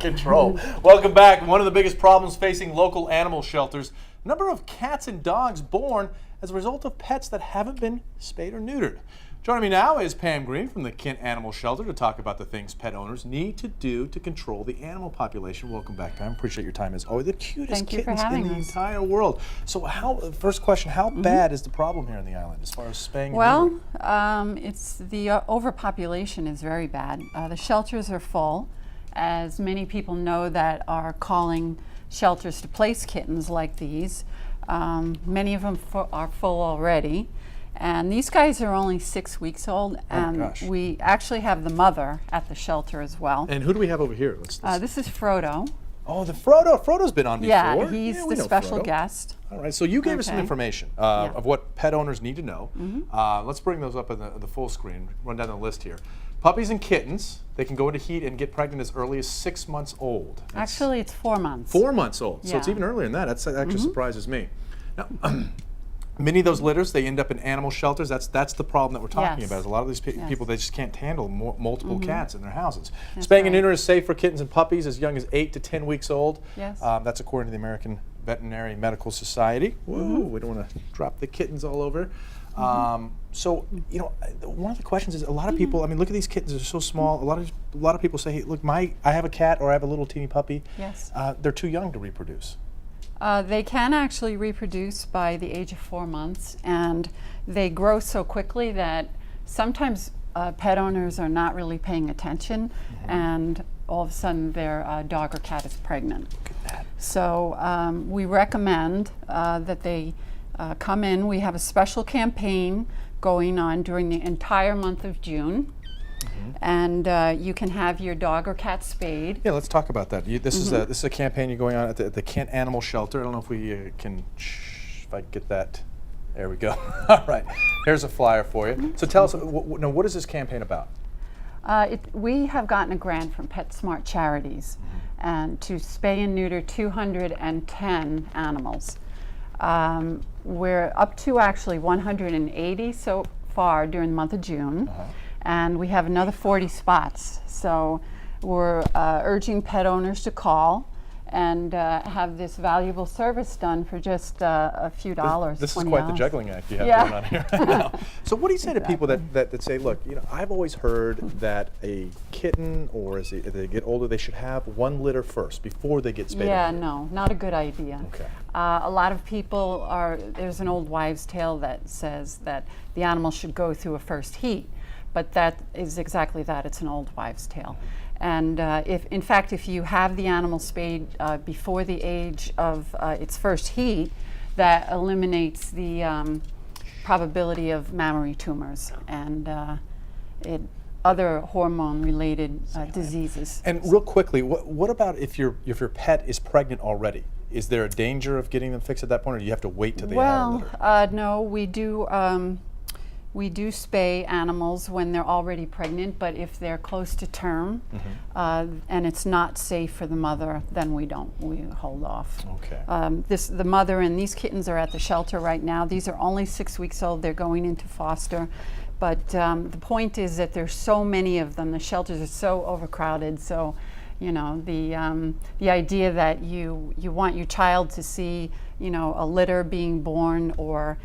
control. Welcome back. One of the biggest problems facing local animal shelters, number of cats and dogs born as a result of pets that haven't been spayed or neutered. Joining me now is Pam Green from the Kent Animal Shelter to talk about the things pet owners need to do to control the animal population. Welcome back, Pam. Appreciate your time as always. The cutest kittens in the entire world. So first question, how bad is the problem here on the island as far as spaying and neutering? Well, it's the overpopulation is very bad. The shelters are full, as many people know that are calling shelters to place kittens like these. Many of them are full already. And these guys are only 6 weeks old, and we actually have the mother at the shelter as well. And who do we have over here? This is Frodo. Oh, the Frodo. Frodo's been on before. Yeah, he's the special guest. All right, so you gave us some information of what pet owners need to know. Let's bring those up on the full screen, run down the list here. Puppies and kittens, they can go into heat and get pregnant as early as 6 months old. Actually, it's 4 months. 4 months old, so it's even earlier than that. That actually surprises me. Now, many of those litters, they end up in animal shelters. That's the problem that we're talking about. Is a lot of these people, they just can't handle multiple cats in their houses. Spaying and neutering is safe for kittens and puppies as young as 8 to 10 weeks old. Yes. That's according to the American Veterinary Medical Society. Whoa, we don't want to drop the kittens all over. So, you know, one of the questions is a lot of people, I mean, look at these kittens, they're so small. A lot of people say, hey, look, I have a cat or I have a little teeny puppy. Yes. They're too young to reproduce. They can actually reproduce by the age of 4 months, and they grow so quickly that sometimes pet owners are not really paying attention, and all of a sudden their dog or cat is pregnant. Look at that. So we recommend that they come in. We have a special campaign going on during the entire month of June. And you can have your dog or cat spayed. Yeah, let's talk about that. This is a campaign you're going on at the Kent Animal Shelter. I don't know if we can, if I can get that. There we go. All right, here's a flyer for you. So tell us, what is this campaign about? We have gotten a grant from PetSmart Charities and to spay and neuter 210 animals. We're up to actually 180 so far during the month of June. And we have another 40 spots. So we're urging pet owners to call and have this valuable service done for just a few dollars. This is quite the juggling act you have going on here right now. So what do you say to people that say, look, you know, I've always heard that a kitten, or as they get older, they should have one litter first before they get spayed? Yeah, no, not a good idea. Okay. A lot of people there's an old wives' tale that says that the animal should go through a first heat. But that is exactly that. It's an old wives' tale. And in fact, if you have the animal spayed before the age of its first heat, that eliminates the probability of mammary tumors and other hormone-related diseases. And real quickly, what about if your pet is pregnant already? Is there a danger of getting them fixed at that point, or do you have to wait till they have a litter? No, we do. We do spay animals when they're already pregnant, but if they're close to term and it's not safe for the mother, then we don't. We hold off. Okay. The mother and these kittens are at the shelter right now. These are only 6 weeks old. They're going into foster. But the point is that there's so many of them. The shelters are so overcrowded. So, you know, the idea that you want your child to see, you know, a litter being born or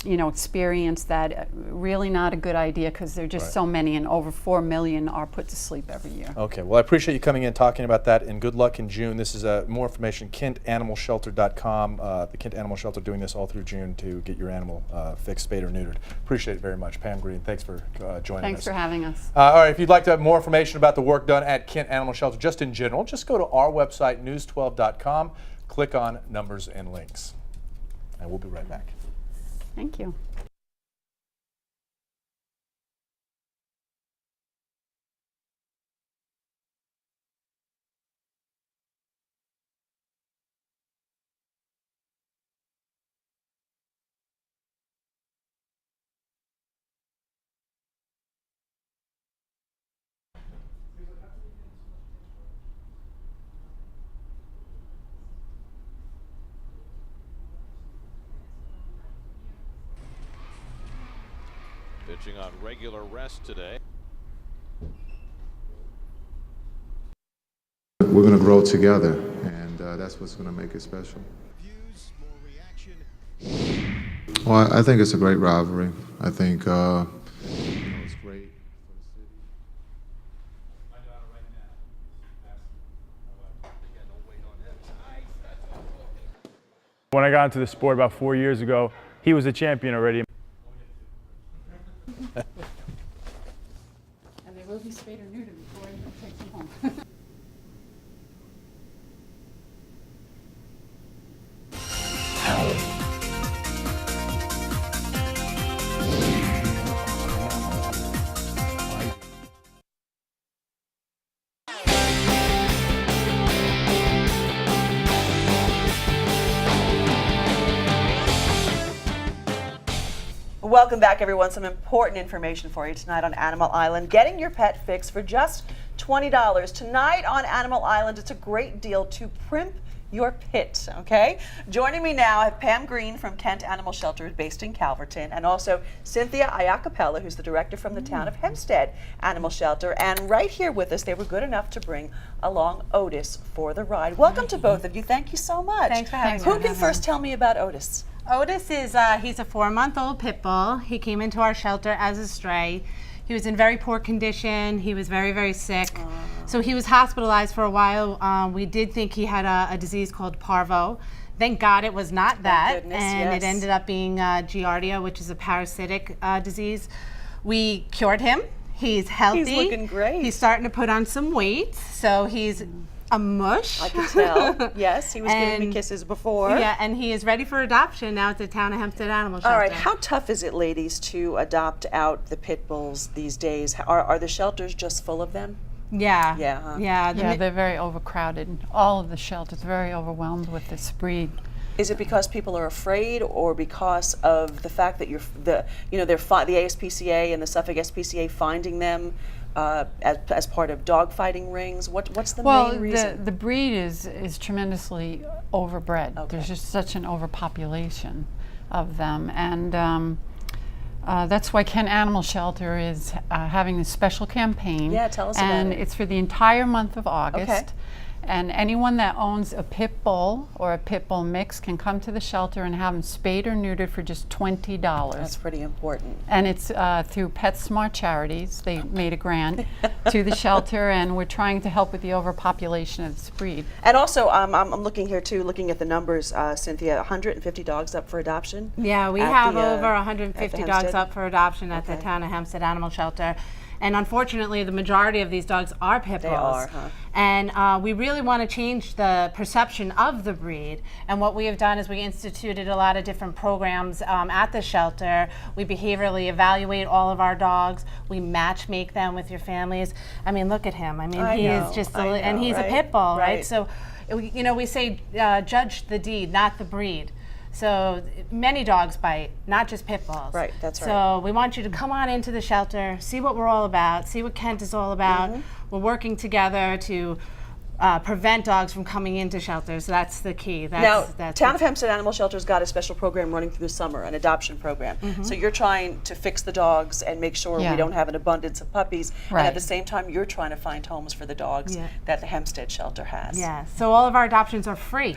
you know, experience that, really not a good idea because there are just so many, and over 4 million are put to sleep every year. Okay, well, I appreciate you coming in talking about that, and good luck in June. This is more information, KentAnimalShelter.com. The Kent Animal Shelter doing this all through June to get your animal fixed, spayed, or neutered. Appreciate it very much. Pam Green, thanks for joining us. Thanks for having us. All right, if you'd like to have more information about the work done at Kent Animal Shelter, just in general, just go to our website, news12.com, click on numbers and links, and we'll be right back. Thank you. Pitching on regular rest today. together, and that's what's going to make it special. Well, I think it's a great rivalry. I think it's great for the city. When I got into the sport about 4 years ago, he was a champion already. And they will be spayed or neutered before anyone takes them home. Welcome back, everyone. Some important information for you tonight on Animal Island. Getting your pet fixed for just $20. Tonight on Animal Island, it's a great deal to primp your pit, okay? Joining me now, I have Pam Green from Kent Animal Shelter based in Calverton, and also Cynthia Iacopella, who's the director from the town of Hempstead Animal Shelter. And right here with us, they were good enough to bring along Otis for the ride. Welcome to both of you. Thank you so much. Thanks for having me. Who can first tell me about Otis? Otis is he's a 4-month-old pit bull. He came into our shelter as a stray. He was in very poor condition. He was very, very sick. So he was hospitalized for a while. We did think he had a disease called parvo. Thank God it was not that. Goodness, and yes. it ended up being Giardia, which is a parasitic disease. We cured him. He's healthy. He's looking great. He's starting to put on some weight. So he's a mush. I can tell. Yes, he was giving me kisses before. Yeah, and he is ready for adoption now at the town of Hempstead Animal Shelter. All right, how tough is it, ladies, to adopt out the pit bulls these days? Are the shelters just full of them? Yeah. Yeah, huh? Yeah. Yeah, they're very overcrowded. All of the shelters are very overwhelmed with this breed. Is it because people are afraid, or because of the fact that the ASPCA and the Suffolk SPCA finding them as part of dogfighting rings? What's the main reason? Well, the breed is tremendously overbred. Okay. There's just such an overpopulation of them, and that's why Kent Animal Shelter is having this special campaign. Yeah, tell us about and it. it's for the entire month of August. Okay. And anyone that owns a pit bull or a pit bull mix can come to the shelter and have them spayed or neutered for just $20. That's pretty important. And it's through PetSmart Charities. They made a grant to the shelter, and we're trying to help with the overpopulation of this breed. And also, I'm looking here too, looking at the numbers, Cynthia, 150 dogs up for adoption? Yeah, we at have the, over at 150 the dogs Hempstead? up for adoption at Okay. the town of Hempstead Animal Shelter. And unfortunately, the majority of these dogs are pit bulls. They are, huh? And we really want to change the perception of the breed. And what we have done is we instituted a lot of different programs at the shelter. We behaviorally evaluate all of our dogs. We match make them with your families. I mean, look at him. I mean, I he know, is just, I know, and he's right? a pit bull, right? Right. So, we say judge the deed, not the breed. So many dogs bite, not just pit bulls. Right, that's right. So we want you to come on into the shelter, see what we're all about, see what Kent is all about. Mm-hmm. We're working together to prevent dogs from coming into shelters. That's the key. Now, That's Town of Hempstead Animal Shelter's got a special program running through the summer, an adoption program. So you're trying to fix the dogs and make sure we Yeah. don't have an abundance of puppies. And Right. at the same time, you're trying to find homes for the dogs Yeah. that the Hempstead Shelter has. Yeah. So all of our adoptions are free.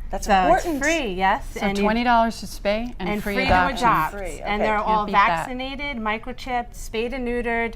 That's So important. it's free, yes. So and you- $20 to spay and, and free free adoption. to adopt. Free, And okay. they're all beat that. vaccinated, microchipped, spayed and neutered.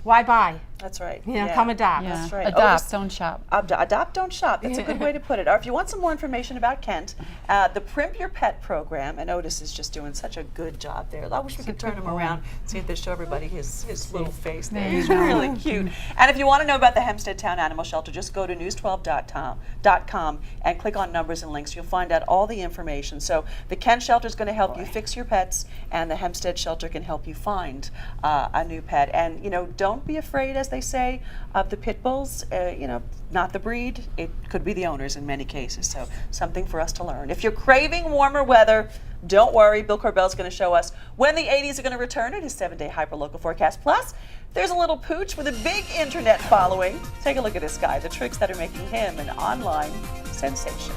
Why buy? That's right. You know, come adopt. Yeah. That's right. Adopt, Otis- don't shop. Adopt, don't shop. That's a good way to put it. Or if you want some more information about Kent, the Primp Your Pet program, and Otis is just doing such a good job there. I wish we could turn him around, see if they show everybody his little face there. He's really cute. And if you want to know about the Hempstead Town Animal Shelter, just go to news12.com and click on numbers and links. You'll find out all the information. So the Kent Shelter is going to help you fix your pets, and the Hempstead Shelter can help you find a new pet. And, you know, don't be afraid, as they say, of the pit bulls. You know, not the breed. It could be the owners in many cases. So something for us to learn. If you're craving warmer weather, don't worry. Bill Corbell's going to show us when the 80s are going to return at his 7-day hyperlocal forecast. Plus, there's a little pooch with a big internet following. Take a look at this guy. The tricks that are making him an online sensation.